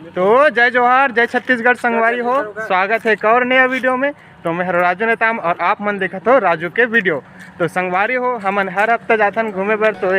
तो जय जोहार, जय छत्तीसगढ़ संगवारी हो। स्वागत है एक और नया वीडियो में। तो मैं राजू नेताम और आप मन देखत हो राजू के वीडियो। तो संगवारी हो हमन हर हफ्ता जाथन घूमे बर। तो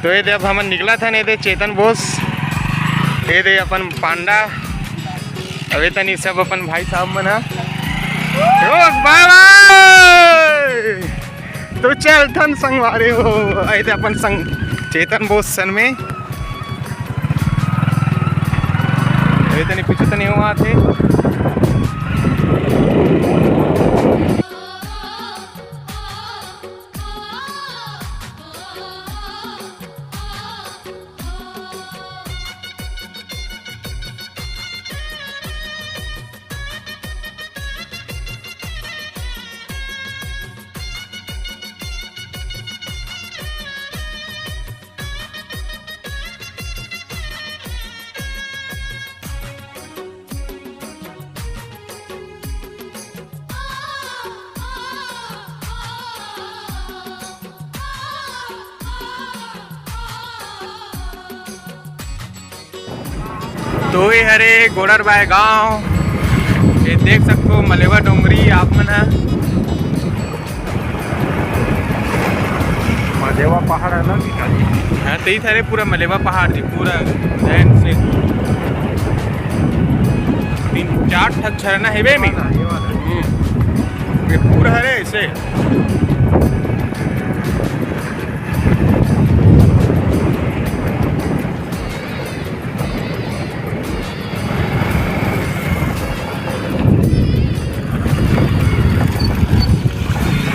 ये दे अब हमन निकला था ने दे चेतन बोस, ये दे अपन पांडा, अभी तनी सब अपन भाई साहब मन है। तो चल थन संगवारी हो, आए थे अपन संग चेतन बोस सन में। तनी पीछे तो नहीं हुआ थे। तो ये हरे गोड़र बाय गाँव, ये देख सकते मलेवा डोंगरी आप मन है। मलेवा पहाड़ है ना, हाँ तो ये सारे पूरा मलेवा पहाड़ जी, पूरा ध्यान से 3-4 ठक झरना है में ये पूरा हरे ऐसे।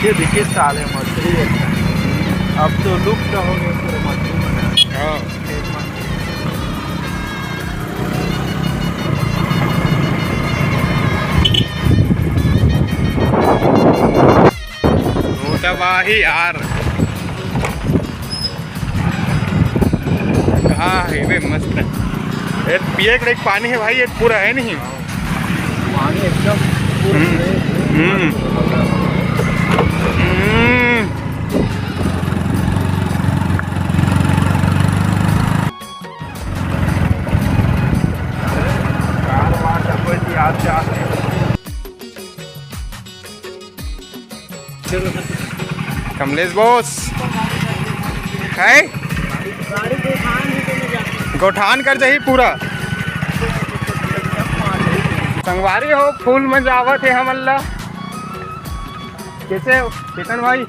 ये देखिए साले मछली अब तो लुप्त हो गए पूरे मछली। वाही यार कहाँ है वे मस्त है। ये पिए का एक पानी है भाई, ये पूरा है नहीं पानी एकदम कमलेश बोस है गोठान कर जाही पूरा संगवारी हो। फूल में जावत है हमन ला कैसे चेतन भाई।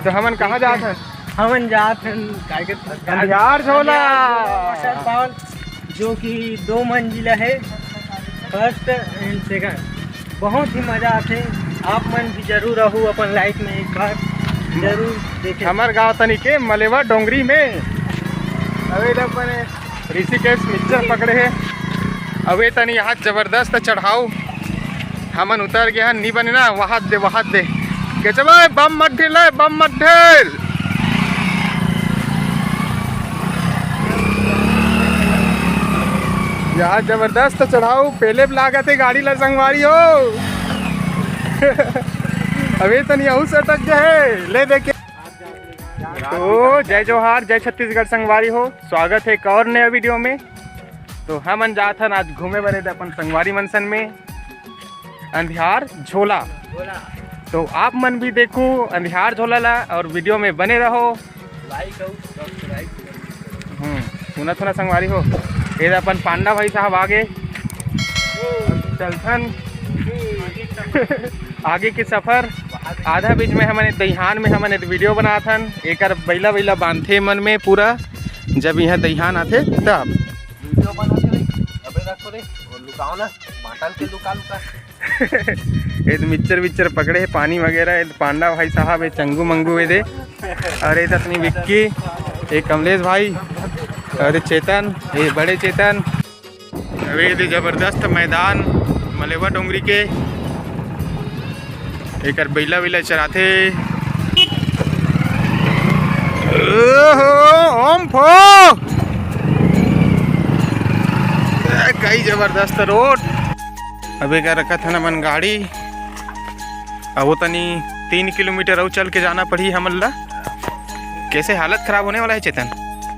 तो हमन कहाँ जात हैं? हमन जात हैं यार झोला जो कि 2 मंजिला है, फर्स्ट एंड सेकंड। बहुत ही मजा आते। आप मन भी जरूर रहू अपन लाइफ में एक बार जरूर देखें। हमार गाँव तनी के मलेवा डोंगरी में अवे अपने ऋषिकेश मिक्सर पकड़े है। अवे तनी यहाँ जबरदस्त चढ़ाऊ हमन उतर गया नहीं बने ना, वहां दे कैसे भाई बम मत ढील, बम मत ढील। यहाँ जबरदस्त चढ़ाऊ पहले लागत है गाड़ी ला संगवारी हो। अभी तनी यहू से अटक गए ले देखे। तो जय जोहार, जय छत्तीसगढ़ संगवारी हो। स्वागत है एक और नया वीडियो में। तो हमन जात हन आज घूमे बने थे अपन संगवारी मनसन में अंधियार झोला। तो आप मन भी देखो अंधियार झोला ला और वीडियो में बने रहो। लाइक और सब्सक्राइब सुना सुना संगवारी हो। ये अपन पांडा भाई साहब आगे चलथन आगे के सफर। आधा बीच में हमने दहिहान में हमने वीडियो बनाथन। एक बैला बैला बांधे मन में पूरा, जब यहाँ दहिहान आते तब वीडियो बनाते अबे रखो रे और लुकाओ ना माटल के लुका। ये मिक्सर विक्सर पकड़े है पानी वगैरह। ये पांडा भाई साहब है, चंगू मंगू है दे। और ये अपनी विक्की, ये कमलेश भाई और चेतन, ये बड़े चेतन। अरे जबरदस्त मैदान मलेवा डोंगरी के एक बैला वैला चराथे। ओम फो कई जबरदस्त रोड। अबे क्या रखा था ना मन गाड़ी। अब वो तनी 3 किलोमीटर और चल के जाना पड़ी हमन ला। कैसे हालत खराब होने वाला है चेतन।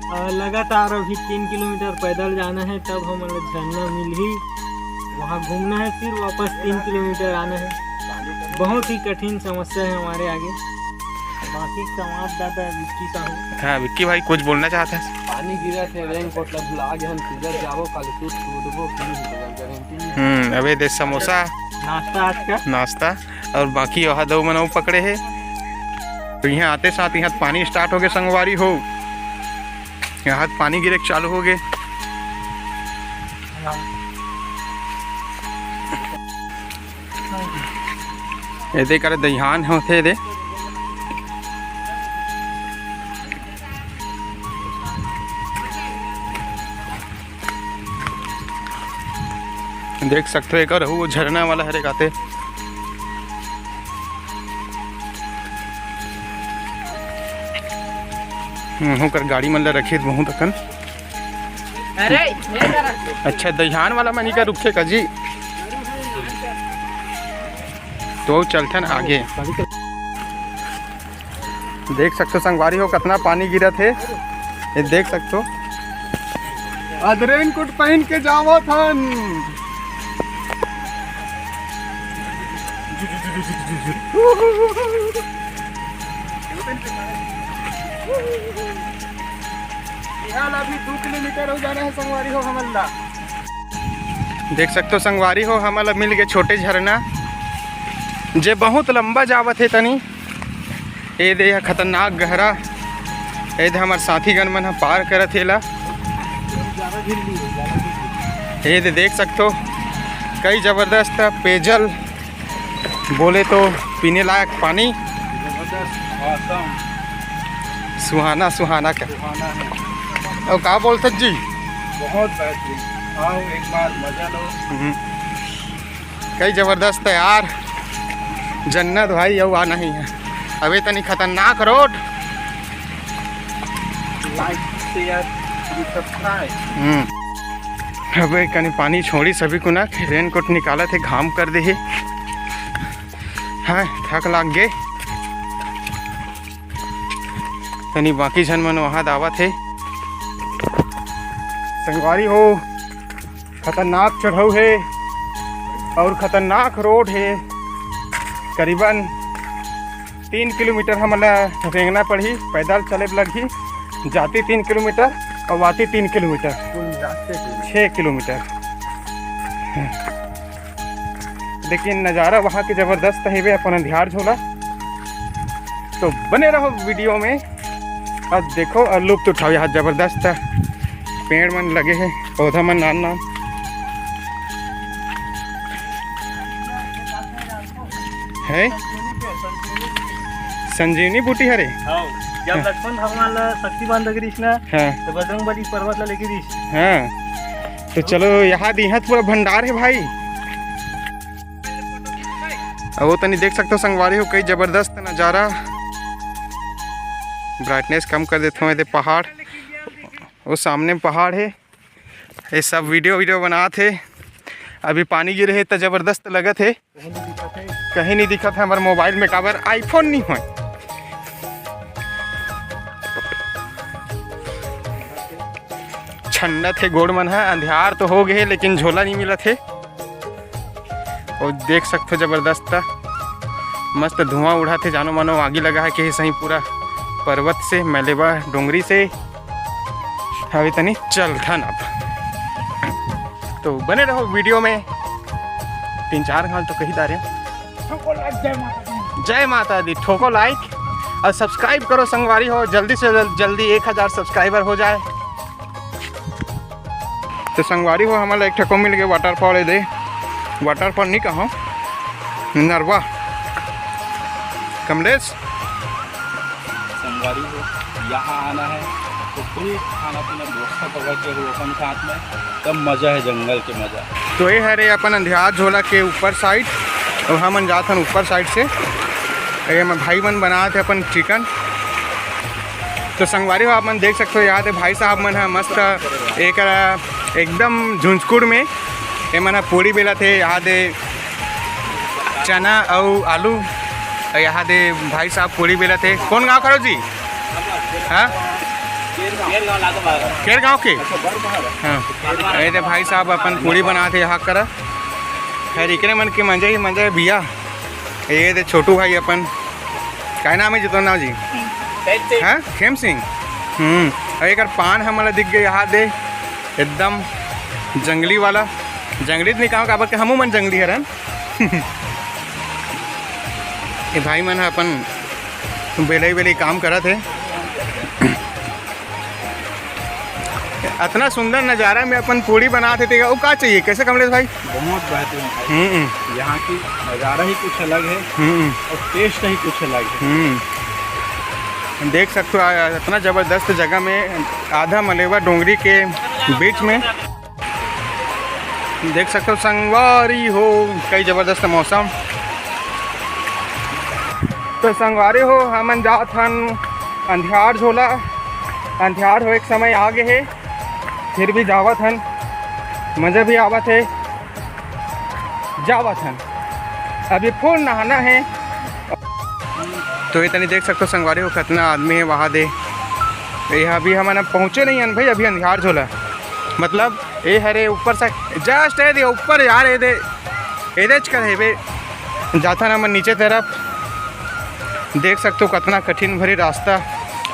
और लगातार अभी 3 किलोमीटर पैदल जाना है, तब हमें झरना मिल ही वहाँ घूमना है, फिर वापस 3 किलोमीटर आना है। बहुत ही कठिन समस्या है हमारे आगे। बाकी संवाददाता विक्की साहू। हाँ विक्की भाई कुछ बोलना चाहता है? पानी गिरा थे रेनकोट लब लागे हम किधर जाबो कल तू टूटबो की गारंटी। अबे दे समोसा नाश्ता आज का नाश्ता और बाकी वहाँ दो मनऊ पकड़े है। तो यहाँ आते साथ यहाँ पानी स्टार्ट हो गए संगवारी हो, यहाँ पानी गिरे चालू हो गए। ये कर दहियान होते दे देख सकते हो एक वो झरना वाला हरे गाते। होकर गाड़ी मतलब रखे वहूँ तकन। अरे अच्छा दहियान वाला मनी का रुखे का जी, तो चलते ना आगे। देख सकते हो संगवारी हो कितना पानी गिरा थे, ये देख सकते हो। आज रेनकोट पहन के जाओ थन। अभी 2 किलोमीटर हो जाना है संगवारी हो हमला। देख सकते हो संगवारी हो हमला मिल गए छोटे झरना जे बहुत लंबा जावत है तनी। ये दे खतरनाक गहरा, ये दे हमारे साथी गण मन पार करत हेला। ये दे देख सकते हो कई जबरदस्त पेयजल बोले तो पीने लायक पानी, सुहाना सुहाना का। और क्या बोलते जी? बहुत बेहतरीन, आओ एक बार मजा लो। कई जबरदस्त है यार, जन्नत भाई अब आना ही है। अभी तनी खतरनाक रोड। Like share subscribe. अबे कहीं पानी छोड़ी सभी को ना, रेनकोट निकाला थे घाम कर दे। हाँ थक लाग गए तनी, बाकी जन मन वहाँ दावा थे। संगवारी हो खतरनाक चढ़ाऊ है और खतरनाक रोड है। करीबन 3 किलोमीटर हमला रेंगना पड़ी, पैदल चले लगी। जाती 3 किलोमीटर और आती 3 किलोमीटर, 6 किलोमीटर। लेकिन नज़ारा वहाँ के ज़बरदस्त है वे अपन अंधियार झोला। तो बने रहो वीडियो में और देखो और लुत्फ उठाओ। यहाँ ज़बरदस्त पेड़ मन लगे हैं, पौधा मन नान नान है। संजीवनी बूटी हरे जब लक्ष्मण भगवान ला शक्तिमान लगे रही ना, हाँ तो बजरंगबली पर्वत ला लेके रही। हाँ तो चलो यहाँ यहाँ पूरा भंडार है भाई। वो तनी देख सकते हो संगवारी हो कई जबरदस्त नज़ारा। ब्राइटनेस कम कर देता हूँ। ये पहाड़, वो सामने पहाड़ है। ये सब वीडियो बना थे। अभी पानी गिरे है तो जबरदस्त लगा थे, कहीं नहीं दिखा था। हमारे मोबाइल में काबर आईफोन नहीं है। छन्ना थे गोड़ मन है, अंधियार तो हो गए लेकिन झोला नहीं मिला थे। और देख सकते हो जबरदस्त मस्त धुआं उड़ा थे, जानो मानो आगे लगा है कि सही पूरा पर्वत से, मैलेबा डोंगरी से। अभी तनी चल था अब, तो बने रहो वीडियो में। 3-4 घाल तो कही दारे। जय माता दी। ठोको लाइक और सब्सक्राइब करो संगवारी हो, जल्दी से जल्दी 1000 सब्सक्राइबर हो जाए। तो संगवारी हो हमारा एक ठको मिल गए वाटरफॉल। दे वाटरफॉल नहीं कहो, नरवा कमलेश। संगवारी हो यहाँ आना है तो फुल खाना पीना व्यवस्था पकड़ के हो अपन साथ में, तब मज़ा है जंगल के मज़ा। तो ये है रे अपन अंधियार झोला के ऊपर साइड, और हम मन जात हन ऊपर साइड से। ये मैं भाई मन बना थे अपन चिकन। तो संगवारी हो आप मन देख सकते हो, यहाँ पे भाई साहब मन है मस्त एक एकदम झुंझकुड़ में ये मन पूरी बेला थे। यहाँ दे चना और आलू, यहाँ दे भाई साहब पूरी बेला थे। कौन गाँव करो जी? हाँ केर गाँव के। हाँ ये तो भाई साहब अपन पूड़ी बनाते यहाँ करा खैर इकने मन के मंजा ही मंजा भैया। ये तो छोटू भाई अपन क्या नाम है जितना नाम जी हाँ खेम सिंह। एक पान हमारा दिख गए यहाँ दे एकदम जंगली वाला जंगली तो नहीं कहा काबर के हमू मन जंगली हरन। ये भाई मन अपन बेले बेले काम करा थे। इतना सुंदर नज़ारा में अपन पूड़ी बनाते थे वो क्या चाहिए कैसे कमलेश भाई। बहुत बेहतरीन भाई। यहाँ की नज़ारा ही कुछ अलग है और टेस्ट ही कुछ अलग है। देख सकते हो इतना ज़बरदस्त जगह में आधा मलेवा डोंगरी के बीच में देख सकते हो संगवारी हो कई ज़बरदस्त मौसम। तो संगवारी हो हम जात हन अंधियार झोला अंधियार हो एक समय आगे है फिर भी जावत हन मज़ा भी आवत है जावत हन अभी फुल नहाना है। तो ये तनी देख सकते हो संगवारी हो कितना आदमी है वहाँ दे। ये अभी हम पहुँचे नहीं हन भाई अभी अंधियार झोला मतलब ये हरे ऊपर से जस्ट है दे ऊपर यार ये दे कर है बे जाता ना मन नीचे तरफ देख सकते हो कितना कठिन भरी रास्ता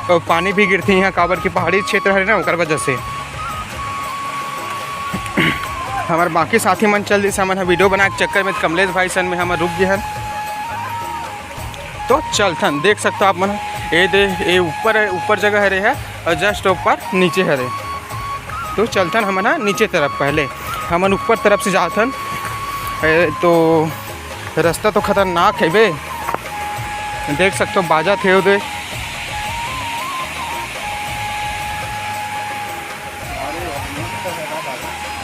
और पानी भी गिरती यहाँ काबर की पहाड़ी क्षेत्र है ना उकर वजह से। हमारे बाकी साथी मन चल जैसे हमारे वीडियो बना के चक्कर में कमलेश भाई सन में हम रुक गए हैं तो चलथन देख सकते हो आप मन ये दे ये ऊपर जगह हरे है और जस्ट ऊपर नीचे हरे तो चलथन हम ना नीचे तरफ पहले हमन ऊपर तरफ से जाथन तो रास्ता तो खतरनाक है बे देख सकते हो बाजा थे उधर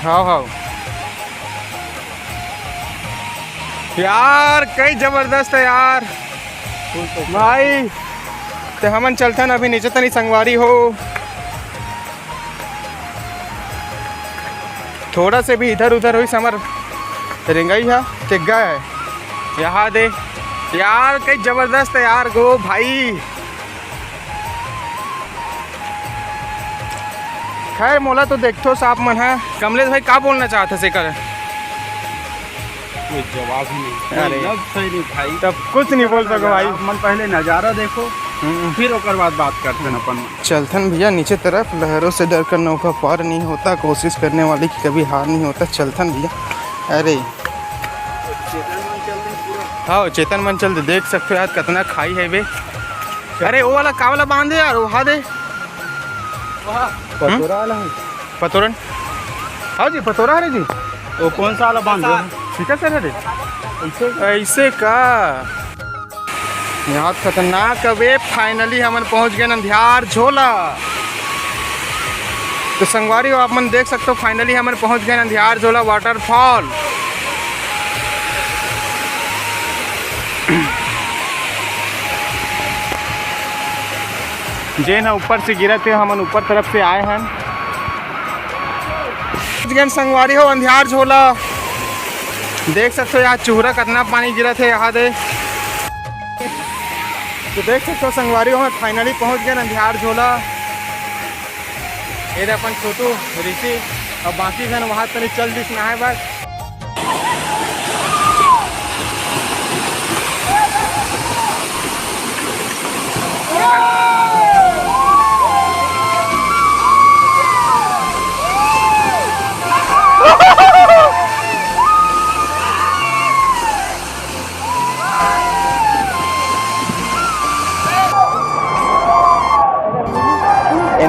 हाँ हाँ यार कई जबरदस्त है यार भाई। तो हमन चलते हैं अभी नीचे तनी संगवारी हो थोड़ा से भी इधर उधर हुई समर रेंगाई है टिग्गा है यहाँ दे यार कई जबरदस्त है यार गो भाई। खैर मोला तो देखो साफ मन है कमलेश भाई क्या बोलना चाहते से कर कोई जवाब ही नहीं। अरे सही नहीं भाई तब कुछ नहीं बोल सको भाई मन पहले नज़ारा देखो फिर ओकर बाद बात करते हैं अपन। चलथन भैया नीचे तरफ लहरों से डर कर नौका पार नहीं होता कोशिश करने वाले की कभी हार नहीं होता। चलथन भैया अरे हाँ चेतन मन चल देख सकते हो यार कितना खाई है बे। अरे वो वाला का वाला बांध दे यार वहाँ दे पतोरन हाँ जी पतोरा है जी वो कौन सा वाला बांध ठीक है सर अरे ऐसे का यहाँ खतरनाक अबे फाइनली हमन पहुँच गए अंधियार झोला। तो संगवारी हो आप मन देख सकते हो फाइनली हमन पहुँच गए अंधियार झोला वाटरफॉल। जे ना ऊपर से गिरे थे हमन ऊपर तरफ से आए हैं संगवारी हो अंधियार झोला देख सकते हो यहाँ चूहरा कितना पानी गिरा थे यहाँ दे। तो देख सकते हो संगवारी हो फाइनली पहुँच गए अंधियार झोला। ये अपन छोटू ऋषि और बाकी जन वहाँ तक चल दिस नहाए बस।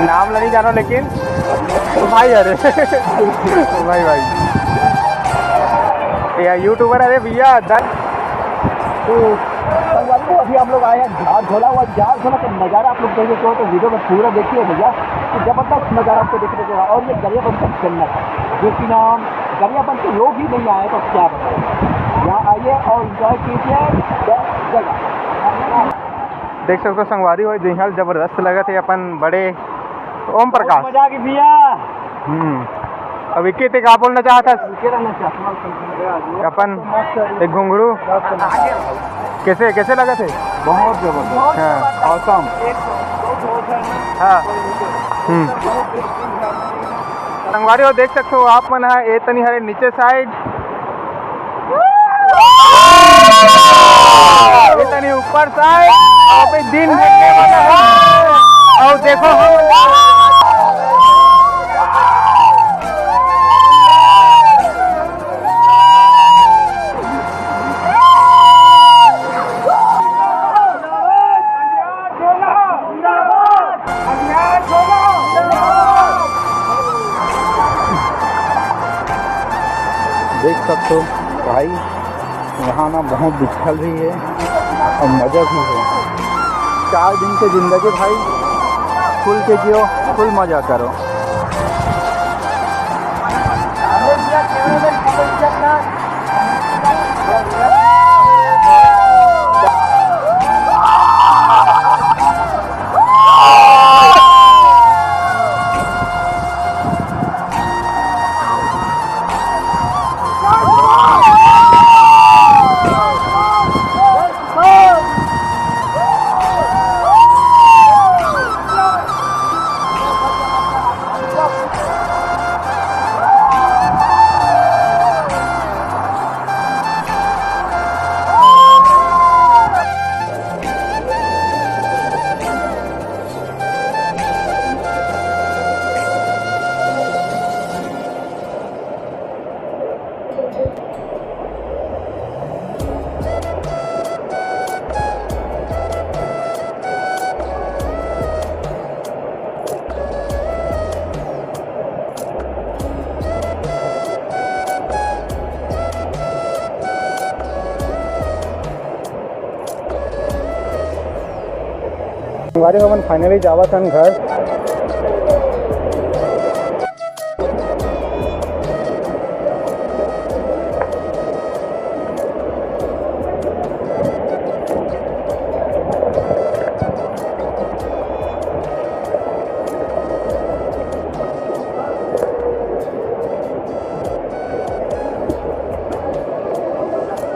नाम नहीं जाना लेकिन तो भाई अरे भाई भाई ये यूट्यूबर अरे भैया तो अभी हम लोग आए हैं झार झोला हुआ झार झोला का नज़ारा आप लोग देखे तो वीडियो में पूरा देखिए भैया तो जबरदस्त नज़ारा आपको देखने को। और ये गरियाबंद का जन्नत जो कि नाम गरियाबंद के लोग ही नहीं आए तो क्या बताएं यहाँ आइए और इंजॉय कीजिए जगह। देख सकते हो संगवारी हो जिहल जबरदस्त लगा थे अपन बड़े ओम प्रकाश मजा की भैया। अब इक्के थे का बोलना चाहता अपन एक घुंघरू कैसे कैसे लगा थे बहुत जबरदस्त हाँ औसम हाँ संगवारी हो देख सकते हो आप मन है ए तनी हरे नीचे साइड ए तनी ऊपर साइड अबे दिन देखने वाला है और देखो देख सकते हो भाई यहाँ ना बहुत बिछल भी है और मज़ा भी है। 4 दिन की ज़िंदगी भाई खुल के जियो, फुल मज़ा करो। हमारे हमन फाइनली जावत हन घर।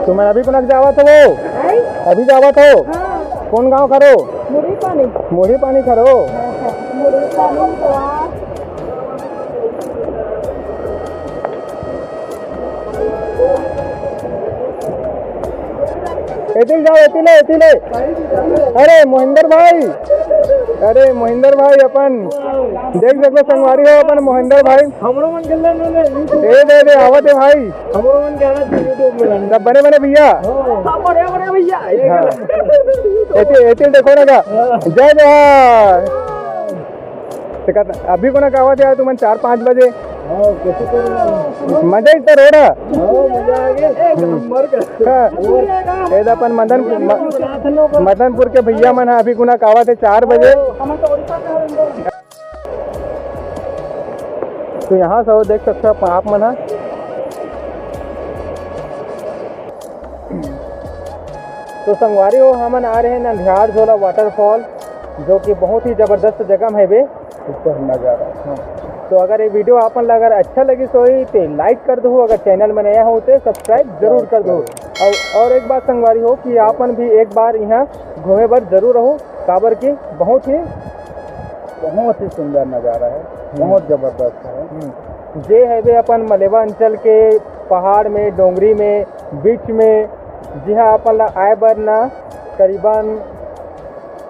तो मैं अभी कनक जावत हो, अभी जावत हो। कौन गांव खरो? मुड़ी पानी खरो। एतिल जाओ, एतिले। अरे मोहिंदर भाई अपन देख सकते संगवारी हो अपन मोहिंदर भाई हमरो मन गल्ला दे आवत है भाई हमरो मन गाना यूट्यूब में सब बने भैया बड़े भैया एतिल देखो ना का जय जोहार। अभी को ना कहवा थे तुम 4-5 बजे मजा ही तो रोड अपन मदनपुर के भैया मन है अभी गुना कावा थे 4 बजे। तो यहाँ से देख सकते हो आप मन है। तो संगवारी हो हमन आ रहे हैं नंदियार झोला वाटरफॉल जो कि बहुत ही ज़बरदस्त जगह है बे ऊपर नज़ारा। तो अगर ये वीडियो आपन अगर अच्छा लगी तो लाइक कर दो, अगर चैनल में नया हो तो सब्सक्राइब जरूर कर दो। और एक बात संगवारी हो कि आपन भी एक बार यहाँ घूमे पर जरूर रहो काबर की बहुत ही सुंदर नज़ारा है, बहुत ज़बरदस्त है। जे है वे अपन मलेवा अंचल के पहाड़ में, डोंगरी में, बीच में जहाँ अपन आए बर ना करीबन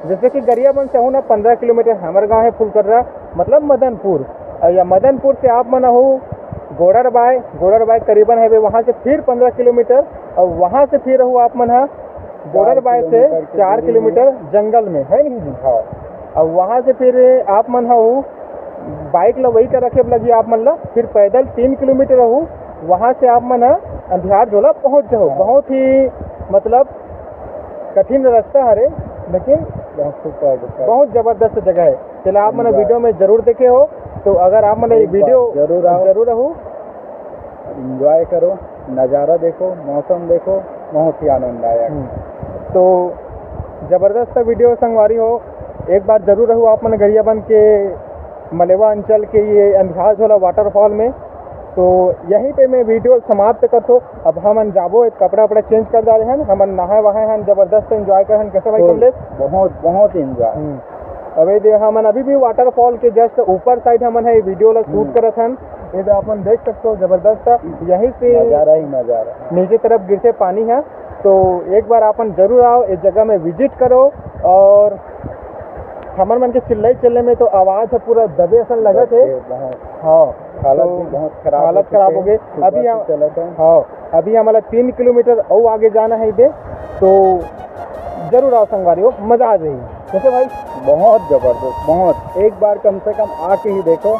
जैसे कि गरियाबंद से हो ना 15 किलोमीटर हमारे गाँव है फुलकर्रा मतलब मदनपुर, या मदनपुर से आप मना हो गोड़रबाई करीबन है वहाँ से फिर 15 किलोमीटर और वहाँ से फिर हो आप मना गोड़रबाई से 4 किलोमीटर जंगल में है नहीं। हाँ और वहाँ से फिर आप मन हो बाइक ला वही कर रखे लगी आप मन ला फिर पैदल 3 किलोमीटर हो वहाँ से आप मन अंधियार झोला पहुँच जाओ। बहुत ही मतलब कठिन रास्ता है लेकिन बहुत ज़बरदस्त जगह है। चलो आप मैंने वीडियो में ज़रूर देखे हो तो अगर आप मैंने वीडियो जरूर रहो एंजॉय करो, नज़ारा देखो, मौसम देखो, बहुत ही आनंद आया। तो ज़बरदस्त वीडियो संगवारी हो एक बार ज़रूर रहो आप मैंने गरियाबंद के मलेवा अंचल के ये अंधियार झोला वाटरफॉल में। तो यहीं पे मैं वीडियो समाप्त कर दो। अब हम जाबो एक कपड़ा वपड़ा चेंज कर जा रहे हैं, हम नहाए वहाए हैं, ज़बरदस्त एंजॉय कर कैसे भाई कमलेश? बहुत एंजॉय। अबे दे हमन अभी भी वाटरफॉल के जस्ट ऊपर साइड हमन है वीडियो ला शूट करत हन। ये तो अपन देख सकते हो जबरदस्त यहीं से नज़ारा ही नज़ारा। नीचे तरफ गिरते पानी है। तो एक बार अपन जरूर आओ, इस जगह में विजिट करो। और हमन मन के चिल्लाई चिल्ले में तो आवाज़ है पूरा दबे असन लगत है। हाँ हालत भी बहुत खराब, हालत खराब हो गई। अभी हाँ अभी हमारा 3 किलोमीटर और आगे जाना है इधर, तो जरूर आओ संगवारी हो, मज़ा आ जाएगी। कैसे भाई? बहुत ज़बरदस्त, बहुत। एक बार कम से कम आके ही देखो,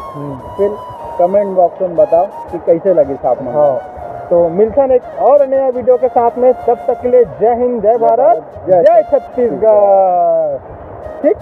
फिर कमेंट बॉक्स में बताओ कि कैसे लगी साहब। हाँ तो मिलते हैं एक और नया वीडियो के साथ में। तब तक के लिए जय हिंद, जय भारत, जय छत्तीसगढ़। ठीक।